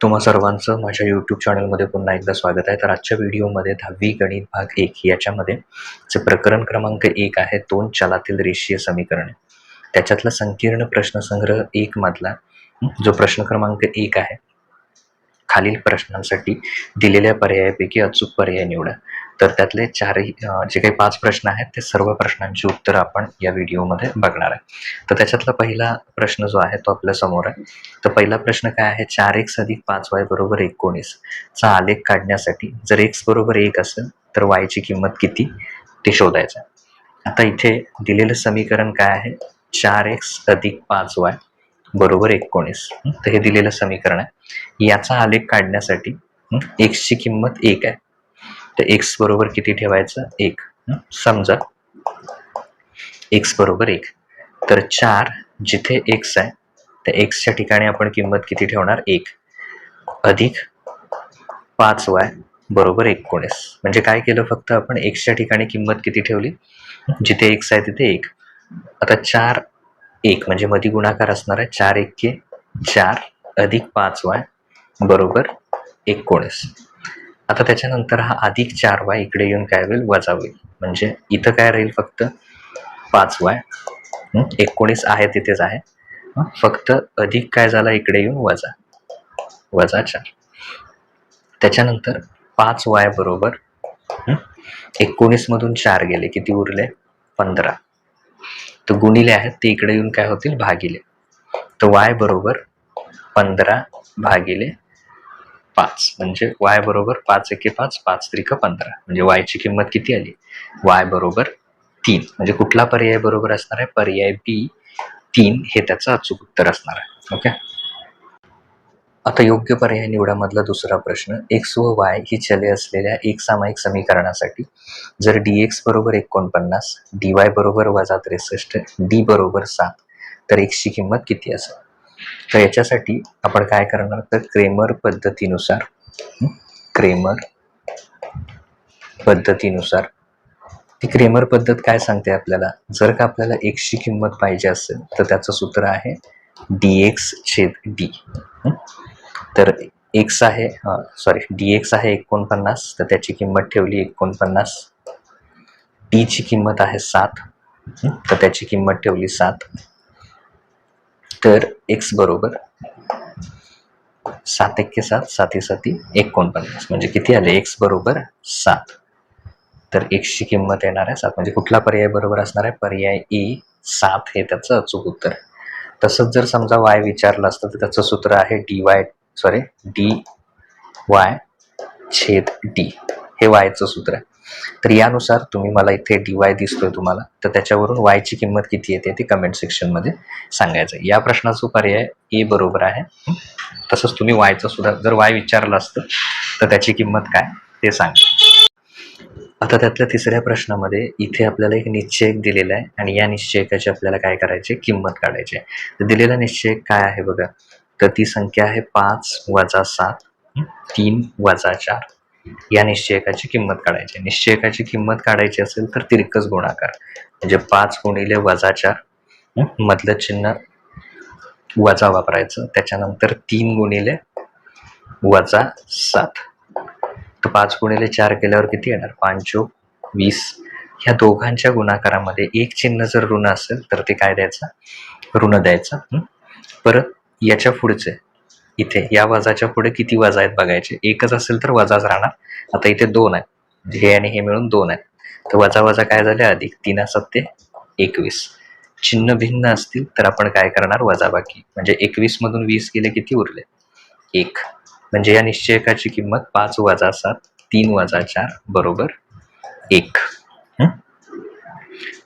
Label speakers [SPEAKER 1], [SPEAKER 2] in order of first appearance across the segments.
[SPEAKER 1] तुम्हा सर्वांचं माझ्या यूट्यूब चॅनलमध्ये पुन्हा एकदा स्वागत आहे. तर आजच्या व्हिडिओमध्ये 10वी गणित भाग 1 याच्यामध्ये जे प्रकरण क्रमांक 1 आहे 2 चलातील रेषीय समीकरणे. त्याच्यातला संकीर्ण प्रश्नसंग्रह 1 मधला जो प्रश्न क्रमांक 1 आहे, खालील प्रश्नांसाठी दिलेल्या पर्यायापैकी अचूक पर्याय निवडा. तर त्यातले जे काही 5 प्रश्न आहेत ते सर्व प्रश्नांची उत्तरं आपण या व्हिडिओमध्ये बघणार आहे. तर त्याच्यातला पहिला प्रश्न जो आहे तो आपल्या समोर आहे. तर पहिला प्रश्न काय आहे, 4x + 5y = 19 चा आलेख काढण्यासाठी जर x बरोबर 1 असेल तर y ची किंमत किती ते शोधायचं. आता इथे दिलेलं समीकरण काय आहे, 4x + 5y = 19. तर हे दिलेलं समीकरण आहे. याचा आलेख काढण्यासाठी x ची किंमत 1 आहे. तर x बरोबर किती ठेवायचं, 1. समजा x बरोबर 1, तर 4 जिथे x आहे त्या x च्या ठिकाणी आपण किंमत किती ठेवणार, 1 अधिक 5y = 19. म्हणजे काय केलं, फक्त आपण x च्या ठिकाणी किंमत किती ठेवली, जिथे x आहे तिथे 1. आता 4 1 म्हणजे मध्ये गुणाकार असणार आहे, 4 1 4 अधिक 5y = 19. आता त्याच्यानंतर हा अधिक 4y इकडे येऊन काय होईल, वजा होईल. म्हणजे इथं काय राहील, फक्त 5y. 19 आहे तिथेच आहे, फक्त अधिक काय झाला, इकडे येऊन वजा 4. त्याच्यानंतर 5y बरोबर 19 मधून 4 गेले, किती उरले, 15. तर गुणिले आहेत ते इकडे येऊन काय होतील, भागिले. तर y बरोबर 15/5 म्हणजे y बरोबर 5 1 5 5 3 15. म्हणजे y ची किंमत किती आली, y बरोबर 3. म्हणजे कुठला पर्याय बरोबर असणार आहे, पर्याय बी 3 हे त्याचं अचूक उत्तर असणार आहे. ओके. आता योग्य पर्याय निवडा मधला दुसरा प्रश्न, x व y ही चले असलेल्या एक सामायिक समीकरणासाठी जर dx = 49, dy = -63, d = 7 तर x ची किंमत किती असेल. तर याच्यासाठी आपण काय करणार, तर क्रेमर पद्धतीनुसार ती क्रेमर पद्धत काय सांगते आपल्याला, जर का आपल्याला x ची किंमत पाहिजे असेल तर त्याचं सूत्र आहे dx/d. तर x आहे dx आहे 49, तर त्याची किंमत ठेवली 49. d ची किंमत आहे 7, तर त्याची किंमत ठेवली 7. तर x बरोबर 7 1 7 7 7 49 म्हणजे किती आले, x बरोबर 7. तर x ची किंमत येणार आहे 7. म्हणजे कुठला पर्याय बरोबर असणार आहे, पर्याय ए 7 हे त्याचं अचूक उत्तर. तसंच जर समजा y विचारलं असतं तर त्याचं सूत्र आहे dy/d हे y चं सूत्र आहे. तर यानुसार तुम्ही, मला इथे dy दिसतोय तुम्हाला, तर त्याच्यावरून y ची किंमत किती येते ते कमेंट सेक्शन मध्ये सांगायचं. या प्रश्नाचा पर्याय ए बरोबर आहे. तसंच तुम्ही y चं सुद्धा, जर y विचारलं असतं तर त्याची किंमत काय ते सांगा. आता त्यातल्या तिसऱ्या प्रश्नामध्ये इथे आपल्याला एक निश्चयक दिलेला आहे आणि या निश्चयकाची आपल्याला काय करायचे, किंमत काढायची आहे. तर दिलेला निश्चयक काय आहे बघा, तर ती संख्या आहे 5 - 7 3 - 4. या निश्चयकाची किंमत काढायची. निश्चयकाची किंमत काढायची असेल तर तिरकस गुणाकार, म्हणजे 5 × -4 मधलं चिन्ह वजा वापरायचं. त्याच्यानंतर 3 × -7. तर 5 × 4 केल्यावर किती येणार, 5 × 20. ह्या दोघांच्या गुणाकारामध्ये एक चिन्ह जर ऋण असेल तर ते काय द्यायचं, ऋण द्यायचं. परत याच्या पुढचे, इथे या वजाच्या पुढे किती वजा आहेत बघायचे. एकच असेल तर वजाच राहणार. आता इथे 2 आहेत, हे आणि हे मिळून 2 आहेत. तर वजा काय झाले, अधिक. 3 7 21. चिन्ह भिन्न असतील तर आपण काय करणार, वजाबाकी. म्हणजे 21 मधून 20 गेले, किती उरले, 1. म्हणजे या निश्चयकाची किंमत 5 - 7 3 - 4 = 1.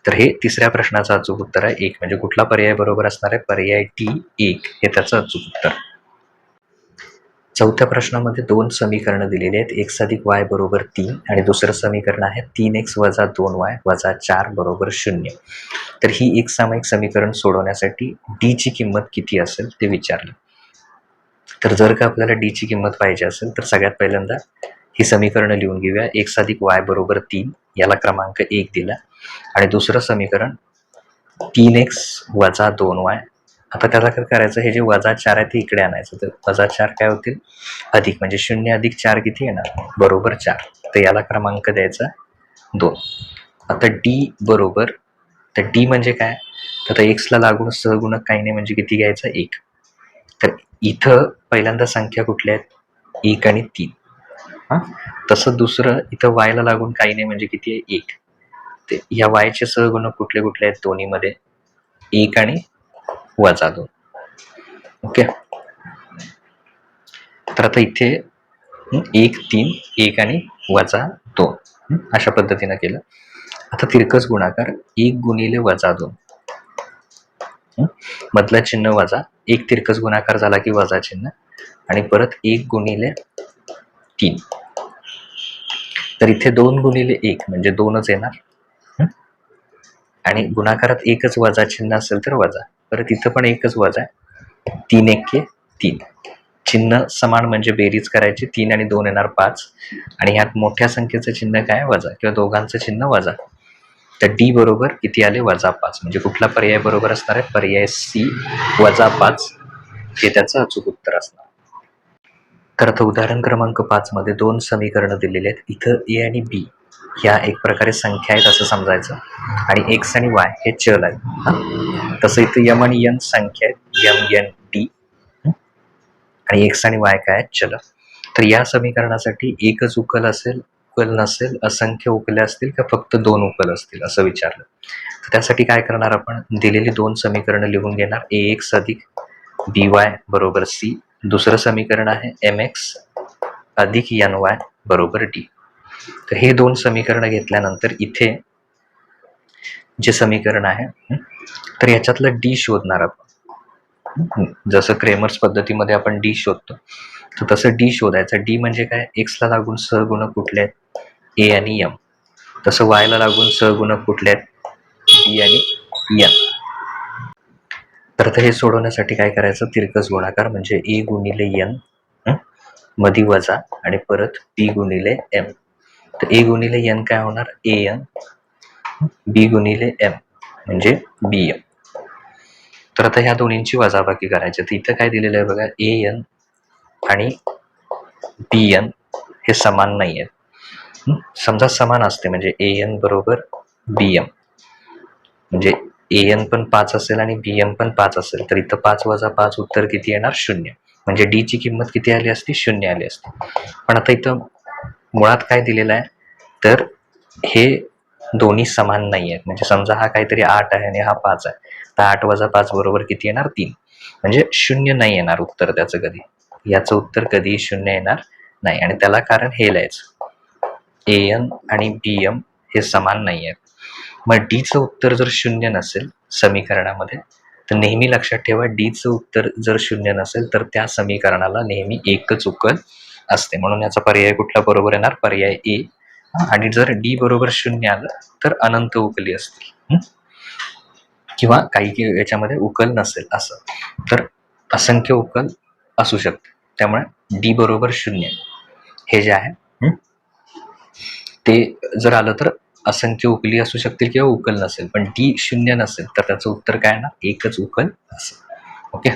[SPEAKER 1] तर हे तिसऱ्या प्रश्नाचं अचूक उत्तर आहे 1. म्हणजे कुठला पर्याय बरोबर असणार आहे, पर्याय डी 1 हे त्याचं अचूक उत्तर. चौथ्या प्रश्नामध्ये 2 समीकरणं दिलेली आहेत. x + y = 3 आणि दुसरं समीकरण आहे 3x - 2y - 4 = 0. तर ही एक सामायिक समीकरण सोडवण्यासाठी d ची किंमत किती असेल ते विचारलं. तर जर का आपल्याला d ची किंमत पाहिजे असेल तर सगळ्यात पहिल्यांदा ही समीकरणं लिहून घेऊया. x + y = 3 याला क्रमांक 1 दिला आणि दुसरं समीकरण 3x - 2y आता त्याला काय करायचं, हे जे -4 आहे ते इकडे आणायचं. तर -4 काय होतील, अधिक, म्हणजे 0 अधिक 4 किती येणार, बरोबर 4. तर याला क्रमांक द्यायचा 2. आता डी बरोबर, तर डी म्हणजे काय, तर x ला लागून सहगुणक काही नाही म्हणजे किती घ्यायचा, 1. तर इथं पहिल्यांदा संख्या कुठल्या आहेत, 1 आणि 3. तसं दुसरं इथं y ला लागून काही नाही म्हणजे किती आहे, 1. ते या y चे सहगुणक कुठले कुठले आहेत दोन्हीमध्ये, 1 आणि -2. ओके. तर आता इथे 1, 3, 1 आणि -2 अशा पद्धतीनं केलं. आता तिरकस गुणाकार 1 गुणिले -2, मधलं चिन्ह वजा, 1 तिरकस गुणाकार झाला की वजा चिन्ह, आणि परत 1 गुणिले 3. तर इथे 2 गुणिले 1 म्हणजे 2च येणार, आणि गुणाकारात एकच वजा चिन्ह असेल तर वजा, परत इथं पण एकच वजा आहे, 3 1 3. चिन्ह समान म्हणजे बेरीज करायची, 3 आणि 2 येणार 5, आणि ह्यात मोठ्या संख्येचं चिन्ह काय, वजा, किंवा दोघांचं चिन्ह वजा. तर डी बरोबर किती आले, -5. म्हणजे कुठला पर्याय बरोबर असणार आहे, पर्याय सी, -5 हे त्याचं अचूक उत्तर असणार. तर आता उदाहरण क्रमांक 5 मध्ये 2 समीकरणं दिलेली आहेत. इथं ए आणि बी ह्या एक प्रकारे संख्या आहेत असं समजायचं, आणि एक्स आणि वाय हे चल आहेत. तसं इथं यम आणि एन संख्या आहेत, यम एन डी, आणि एक्स आणि वाय काय आहेत, चल. तर या समीकरणासाठी एकच उकल असेल, उकल नसेल, असंख्य उकले असतील का फक्त 2 उकल असतील असं विचारलं. तर त्यासाठी काय करणार, आपण दिलेली 2 समीकरणं लिहून घेणार. ax अधिक by बरोबर c. दुसरं समीकरण आहे mx अधिक ny बरोबर d. तर हे 2 समीकरणं घेतल्यानंतर इथे जे समीकरण आहे, तर याच्यातलं डी शोधणार आपण. जसं क्रेमर्स पद्धतीमध्ये आपण डी शोधतो, तर तसं डी शोधायचं. डी म्हणजे काय, एक्स ला लागून सहगुणक कुठले आहेत, ए आणि एम. तसं वाय ला लागून सहगुणक कुठले आहेत, बी आणि एन. तर हे सोडवण्यासाठी काय करायचं, तिरकस गुणाकार म्हणजे ए गुणिले एन मधी वजा, आणि परत बी गुणिले एम. तर ए गुणिले एन काय होणार, ए एन, बी गुणिले एम म्हणजे बी एम. तर आता ह्या दोन्हींची वजाबाकी करायची. तर इथं काय दिलेलं आहे बघा, ए एन आणि बी एन हे समान नाही आहेत. समजा समान असते म्हणजे ए एन बरोबर बी एम, म्हणजे ए एन पण 5 असेल आणि बी एम पण 5 असेल, तर इथं 5 वजा 5 उत्तर किती येणार, 0. म्हणजे डी ची किंमत किती आली असती, 0 आली असती. पण आता इथं मुळात काय दिलेलं आहे, तर हे दोन्ही समान नाही आहेत. म्हणजे समजा हा काहीतरी 8 आहे आणि हा 5 आहे, तर 8 वजा 5 बरोबर किती येणार, 3. म्हणजे 0 नाही येणार उत्तर त्याचं कधी, याचं उत्तर कधी 0 येणार नाही. आणि त्याला कारण हे लिहायचं, ए एन आणि बी एम हे समान नाही आहेत. मग डीचं उत्तर जर 0 नसेल समीकरणामध्ये, तर नेहमी लक्षात ठेवा, डीचं उत्तर जर 0 नसेल तर त्या समीकरणाला नेहमी एकच उकल असते. म्हणून याचा पर्याय कुठला बरोबर येणार, पर्याय ए. आणि जर डी बरोबर 0 आलं तर अनंत उकली असतील, किंवा काही याच्यामध्ये उकल नसेल असं, तर असंख्य उकल असू शकते. त्यामुळे डी बरोबर 0 हे जे आहे ते जर आलं तर असंख्य उकली असू शकतील किंवा उकल नसेल. पण डी 0 नसेल तर त्याचं उत्तर काय ना, एकच उकल असेल. ओके.